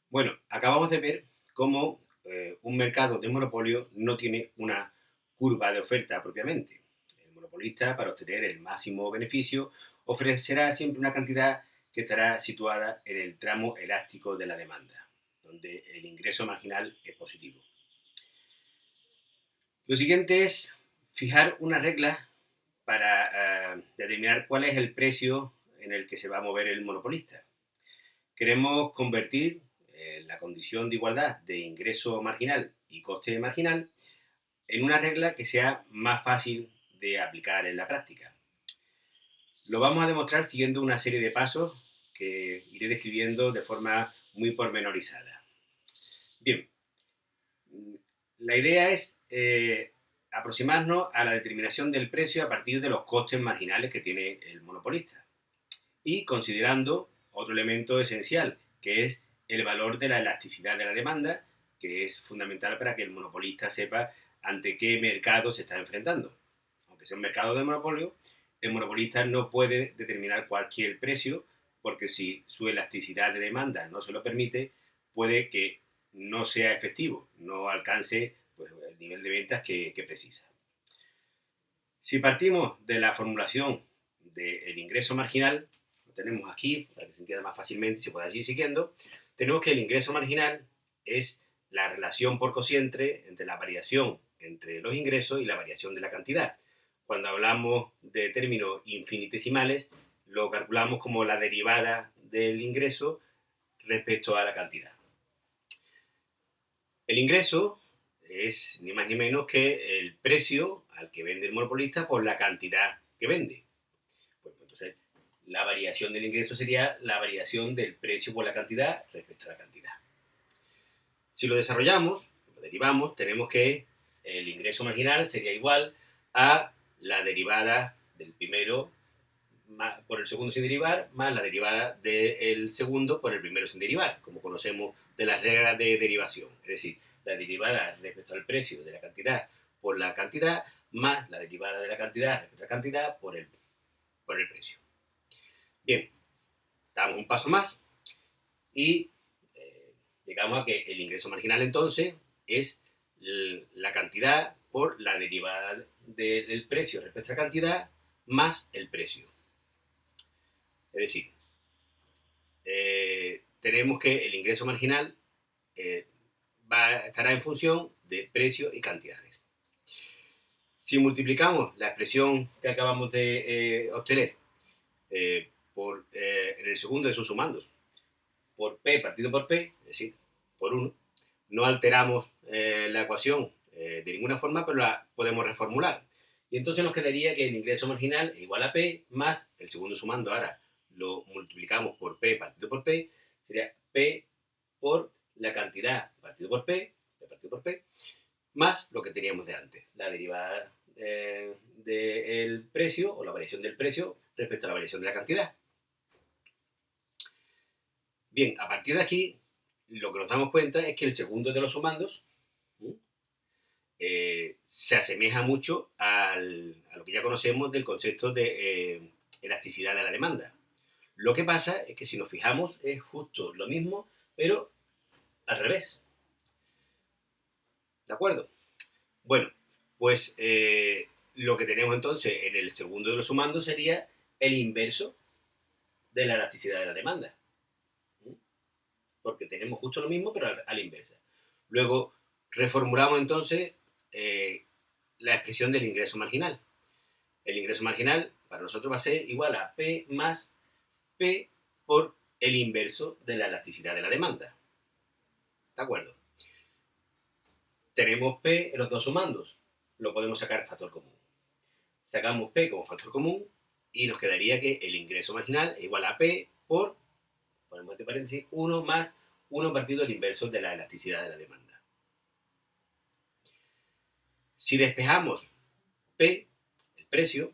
Bueno, acabamos de ver cómo un mercado de monopolio no tiene una curva de oferta propiamente. El monopolista, para obtener el máximo beneficio, ofrecerá siempre una cantidad que estará situada en el tramo elástico de la demanda, donde el ingreso marginal es positivo. Lo siguiente es fijar una regla para determinar cuál es el precio en el que se va a mover el monopolista. Queremos convertir la condición de igualdad de ingreso marginal y coste marginal en una regla que sea más fácil de aplicar en la práctica. Lo vamos a demostrar siguiendo una serie de pasos que iré describiendo de forma muy pormenorizada. Bien, la idea es aproximarnos a la determinación del precio a partir de los costes marginales que tiene el monopolista y considerando otro elemento esencial, que es el valor de la elasticidad de la demanda, que es fundamental para que el monopolista sepa ante qué mercado se está enfrentando. Aunque sea un mercado de monopolio, el monopolista no puede determinar cualquier precio, porque si su elasticidad de demanda no se lo permite, puede que no sea efectivo, no alcance pues, el nivel de ventas que precisa. Si partimos de la formulación del ingreso marginal, lo tenemos aquí para que se entienda más fácilmente y se pueda seguir siguiendo, tenemos que el ingreso marginal es la relación por cociente entre la variación entre los ingresos y la variación de la cantidad. Cuando hablamos de términos infinitesimales, lo calculamos como la derivada del ingreso respecto a la cantidad. El ingreso es ni más ni menos que el precio al que vende el monopolista por la cantidad que vende. Pues, entonces, la variación del ingreso sería la variación del precio por la cantidad respecto a la cantidad. Si lo desarrollamos, lo derivamos, tenemos que el ingreso marginal sería igual a la derivada del primero por el segundo sin derivar, más la derivada del segundo por el primero sin derivar, como conocemos de las reglas de derivación. Es decir, la derivada respecto al precio de la cantidad por la cantidad, más la derivada de la cantidad respecto a la cantidad por el precio. Bien, damos un paso más y llegamos a que el ingreso marginal entonces es la cantidad por la derivada del precio respecto a la cantidad más el precio. Es decir, tenemos que el ingreso marginal estará en función de precio y cantidades. Si multiplicamos la expresión que acabamos de obtener en el segundo de sus sumandos por P partido por P, es decir, por 1, no alteramos la ecuación de ninguna forma, pero la podemos reformular. Y entonces nos quedaría que el ingreso marginal es igual a P más el segundo sumando. Ahora lo multiplicamos por P partido por P, sería P por la cantidad partido por P, P partido por P, más lo que teníamos de antes, la derivada del precio o la variación del precio respecto a la variación de la cantidad. Bien, a partir de aquí, lo que nos damos cuenta es que el segundo de los sumandos se asemeja mucho a lo que ya conocemos del concepto de elasticidad de la demanda. Lo que pasa es que si nos fijamos es justo lo mismo, pero al revés. ¿De acuerdo? Bueno, pues lo que tenemos entonces en el segundo de los sumandos sería el inverso de la elasticidad de la demanda. Porque tenemos justo lo mismo, pero a la inversa. Luego, reformulamos entonces la expresión del ingreso marginal. El ingreso marginal para nosotros va a ser igual a P más P por el inverso de la elasticidad de la demanda. ¿De acuerdo? Tenemos P en los dos sumandos. Lo podemos sacar factor común. Sacamos P como factor común y nos quedaría que el ingreso marginal es igual a P por, ponemos entre paréntesis, 1 más 1 partido del inverso de la elasticidad de la demanda. Si despejamos P, el precio,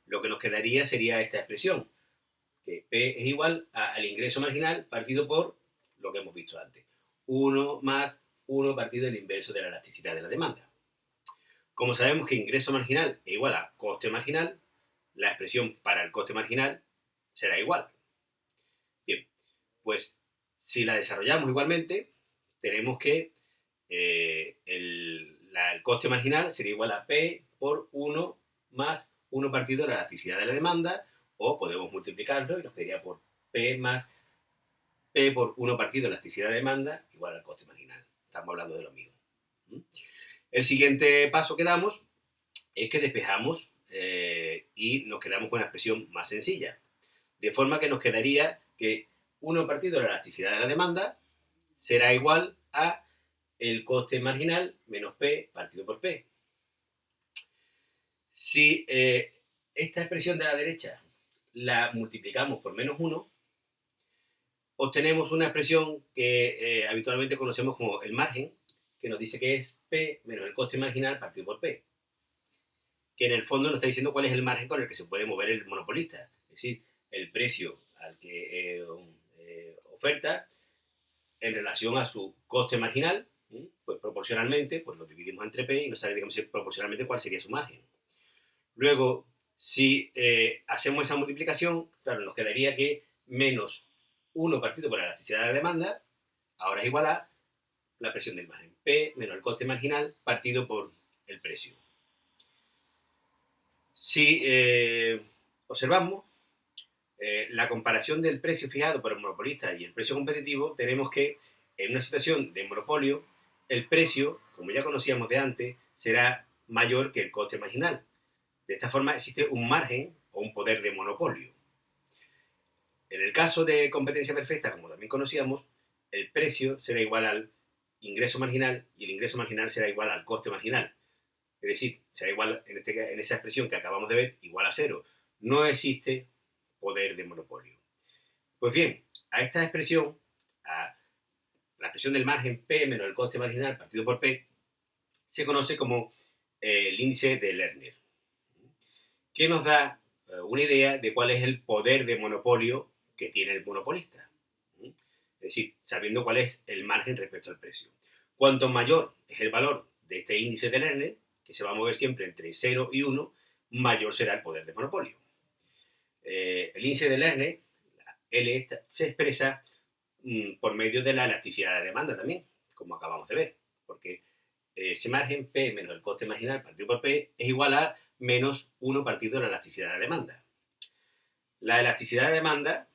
lo que nos quedaría sería esta expresión, que P es igual al ingreso marginal partido por lo que hemos visto antes. 1 más 1 partido del inverso de la elasticidad de la demanda. Como sabemos que ingreso marginal es igual a coste marginal, la expresión para el coste marginal será igual. Bien, pues Si la desarrollamos igualmente, tenemos que el coste marginal sería igual a P por 1 más 1 partido de la elasticidad de la demanda, o podemos multiplicarlo y nos quedaría por P más P por 1 partido de la elasticidad de demanda igual al coste marginal. Estamos hablando de lo mismo. El siguiente paso que damos es que despejamos y nos quedamos con una expresión más sencilla. De forma que nos quedaría que 1 partido de la elasticidad de la demanda será igual a el coste marginal menos P partido por P. Si esta expresión de la derecha la multiplicamos por menos 1, obtenemos una expresión que habitualmente conocemos como el margen, que nos dice que es P menos el coste marginal partido por P, que en el fondo nos está diciendo cuál es el margen con el que se puede mover el monopolista, es decir, el precio al que oferta en relación a su coste marginal, pues proporcionalmente, pues lo dividimos entre P y nos sale, digamos, proporcionalmente cuál sería su margen. Luego, si hacemos esa multiplicación, claro, nos quedaría que menos 1 partido por la elasticidad de la demanda, ahora es igual a la presión del margen, P menos el coste marginal partido por el precio. Si observamos la comparación del precio fijado por el monopolista y el precio competitivo, tenemos que en una situación de monopolio, el precio, como ya conocíamos de antes, será mayor que el coste marginal. De esta forma existe un margen o un poder de monopolio. En el caso de competencia perfecta, como también conocíamos, el precio será igual al ingreso marginal y el ingreso marginal será igual al coste marginal. Es decir, será igual, en esa expresión que acabamos de ver, igual a 0. No existe poder de monopolio. Pues bien, a esta expresión, a la expresión del margen P menos el coste marginal partido por P, se conoce como el índice de Lerner, que nos da una idea de cuál es el poder de monopolio que tiene el monopolista. Es decir, sabiendo cuál es el margen respecto al precio. Cuanto mayor es el valor de este índice de Lerner, que se va a mover siempre entre 0 y 1, mayor será el poder de monopolio. El índice de Lerner, L, se expresa por medio de la elasticidad de la demanda también, como acabamos de ver, porque ese margen P menos el coste marginal partido por P es igual a menos 1 partido de la elasticidad de la demanda. La elasticidad de la demanda,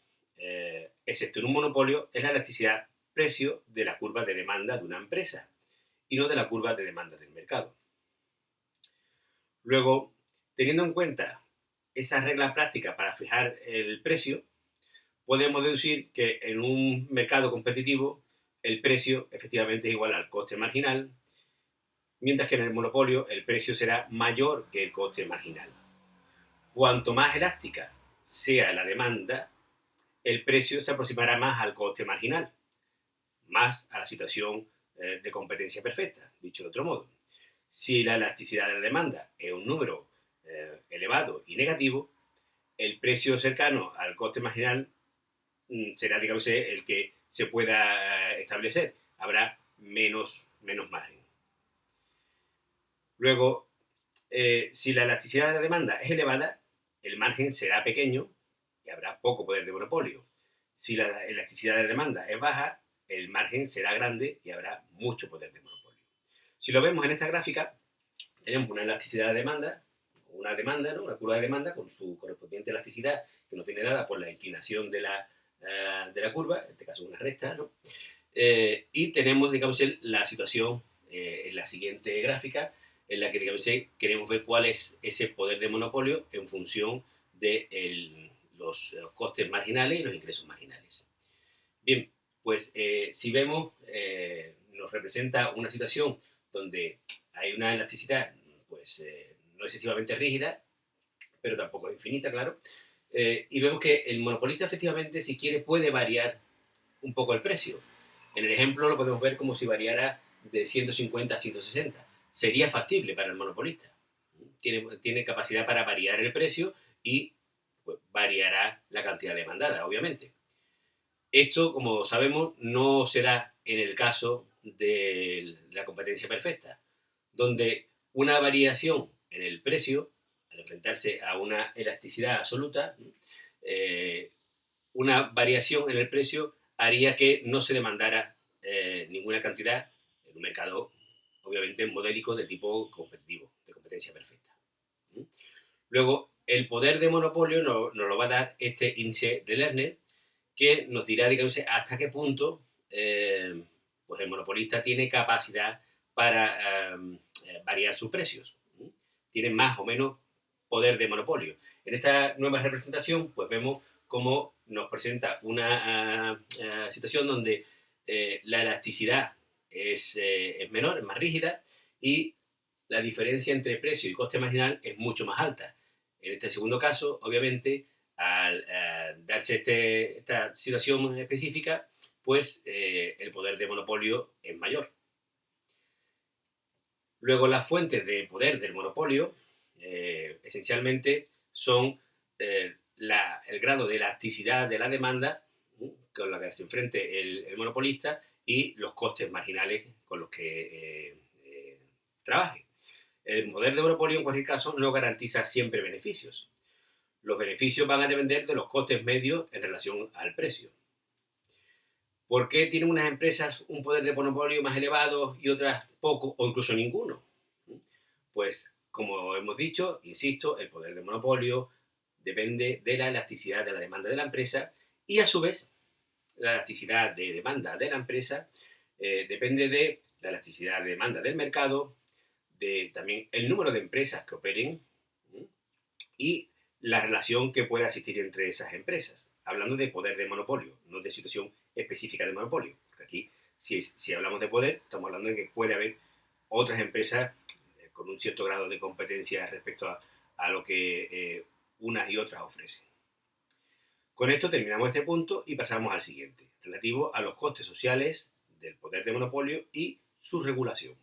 excepto en un monopolio, es la elasticidad precio de la curva de demanda de una empresa y no de la curva de demanda del mercado. Luego, teniendo en cuenta esas reglas prácticas para fijar el precio, podemos deducir que en un mercado competitivo el precio efectivamente es igual al coste marginal, mientras que en el monopolio el precio será mayor que el coste marginal. Cuanto más elástica sea la demanda, el precio se aproximará más al coste marginal, más a la situación de competencia perfecta, dicho de otro modo. Si la elasticidad de la demanda es un número elevado y negativo, el precio cercano al coste marginal será, digamos, el que se pueda establecer. Habrá menos margen. Luego, si la elasticidad de la demanda es elevada, el margen será pequeño y habrá poco poder de monopolio. Si la elasticidad de la demanda es baja, el margen será grande y habrá mucho poder de monopolio. Si lo vemos en esta gráfica, tenemos una elasticidad de demanda, una demanda, ¿no? Una curva de demanda con su correspondiente elasticidad que nos viene dada por la inclinación de la curva, en este caso una recta, ¿no? Y tenemos, digamos, la situación en la siguiente gráfica, en la que, digamos, queremos ver cuál es ese poder de monopolio en función de los costes marginales y los ingresos marginales. Bien, pues si vemos, nos representa una situación donde hay una elasticidad pues no excesivamente rígida, pero tampoco infinita, claro, y vemos que el monopolista efectivamente, si quiere, puede variar un poco el precio. En el ejemplo lo podemos ver como si variara de 150 a 160. Sería factible para el monopolista. Tiene capacidad para variar el precio y pues, variará la cantidad demandada, obviamente. Esto, como sabemos, no se da en el caso de la competencia perfecta, donde una variación en el precio, al enfrentarse a una elasticidad absoluta, una variación en el precio haría que no se demandara ninguna cantidad en un mercado, obviamente, modélico de tipo competitivo, de competencia perfecta. Luego, el poder de monopolio nos lo va a dar este índice de Lerner, que nos dirá, digamos, hasta qué punto pues el monopolista tiene capacidad para variar sus precios. Tiene más o menos poder de monopolio. En esta nueva representación, pues vemos cómo nos presenta una situación donde la elasticidad es menor, es más rígida, y la diferencia entre precio y coste marginal es mucho más alta. En este segundo caso, obviamente, al darse esta situación específica, pues el poder de monopolio es mayor. Luego, las fuentes de poder del monopolio esencialmente son el grado de elasticidad de la demanda con la que se enfrente el monopolista y los costes marginales con los que trabaje. El poder de monopolio, en cualquier caso, no garantiza siempre beneficios. Los beneficios van a depender de los costes medios en relación al precio. ¿Por qué tienen unas empresas un poder de monopolio más elevado y otras poco o incluso ninguno? Pues, como hemos dicho, insisto, el poder de monopolio depende de la elasticidad de la demanda de la empresa y, a su vez, la elasticidad de demanda de la empresa depende de la elasticidad de demanda del mercado, de también el número de empresas que operen y la relación que pueda existir entre esas empresas. Hablando de poder de monopolio, no de situación específica de monopolio. Porque aquí, si hablamos de poder, estamos hablando de que puede haber otras empresas con un cierto grado de competencia respecto a lo que unas y otras ofrecen. Con esto terminamos este punto y pasamos al siguiente, relativo a los costes sociales del poder de monopolio y su regulación.